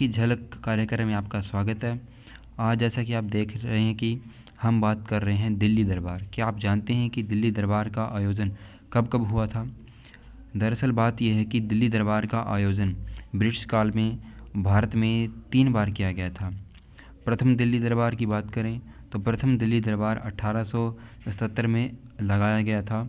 की झलक कार्यक्रम में आपका स्वागत है। आज जैसा कि आप देख रहे हैं कि हम बात कर रहे हैं दिल्ली दरबार। क्या आप जानते हैं कि दिल्ली दरबार का आयोजन कब कब हुआ था? दरअसल बात यह है कि दिल्ली दरबार का आयोजन ब्रिटिश काल में भारत में 3 बार किया गया था। प्रथम दिल्ली दरबार की बात करें तो प्रथम दिल्ली दरबार 1877 में लगाया गया था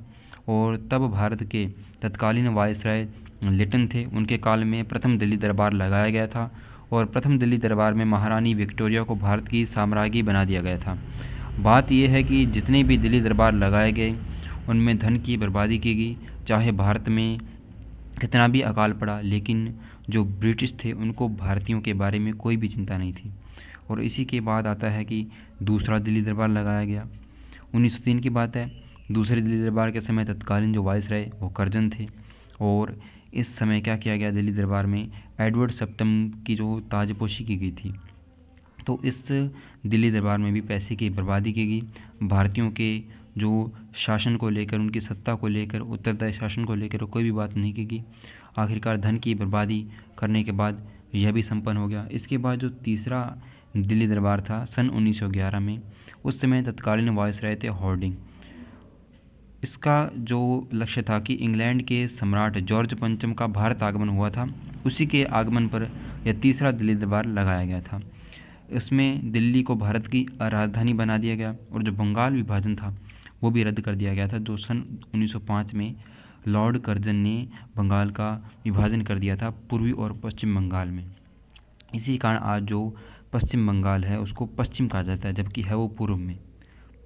और तब भारत के तत्कालीन वायसराय लिटन थे, उनके काल में प्रथम दिल्ली दरबार लगाया गया था और प्रथम दिल्ली दरबार में महारानी विक्टोरिया को भारत की साम्राज्ञी बना दिया गया था। बात यह है कि जितने भी दिल्ली दरबार लगाए गए उनमें धन की बर्बादी की गई, चाहे भारत में कितना भी अकाल पड़ा, लेकिन जो ब्रिटिश थे उनको भारतीयों के बारे में कोई भी चिंता नहीं थी। और इसी के बाद आता है कि दूसरा दिल्ली दरबार लगाया गया। 1903 की बात है। दूसरे दिल्ली दरबार के समय तत्कालीन जो वायसराय वो कर्जन थे और इस समय क्या किया गया, दिल्ली दरबार में एडवर्ड सप्तम की जो ताजपोशी की गई थी। तो इस दिल्ली दरबार में भी पैसे की बर्बादी की गई। भारतीयों के जो शासन को लेकर, उनकी सत्ता को लेकर, उत्तरदायी शासन को लेकर कोई भी बात नहीं की गई। आखिरकार धन की बर्बादी करने के बाद यह भी संपन्न हो गया। इसके बाद जो तीसरा दिल्ली दरबार था सन 1911 में, उस समय तत्कालीन वायसराय थे हॉर्डिंग। इसका जो लक्ष्य था कि इंग्लैंड के सम्राट जॉर्ज पंचम का भारत आगमन हुआ था, उसी के आगमन पर यह तीसरा दिल्ली दरबार लगाया गया था। इसमें दिल्ली को भारत की राजधानी बना दिया गया और जो बंगाल विभाजन था वो भी रद्द कर दिया गया था, जो सन 1905 में लॉर्ड कर्जन ने बंगाल का विभाजन कर दिया था पूर्वी और पश्चिम बंगाल में। इसी कारण आज जो पश्चिम बंगाल है उसको पश्चिम कहा जाता है, जबकि है वो पूर्व में।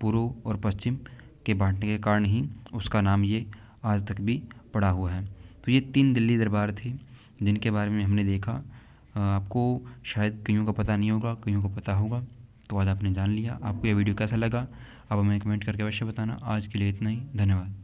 पूर्व और पश्चिम के बांटने के कारण ही उसका नाम ये आज तक भी पड़ा हुआ है। तो ये 3 दिल्ली दरबार थे जिनके बारे में हमने देखा। आपको शायद कईयों का पता नहीं होगा, कईयों को पता होगा, तो आज आपने जान लिया। आपको यह वीडियो कैसा लगा आप हमें कमेंट करके अवश्य बताना। आज के लिए इतना ही, धन्यवाद।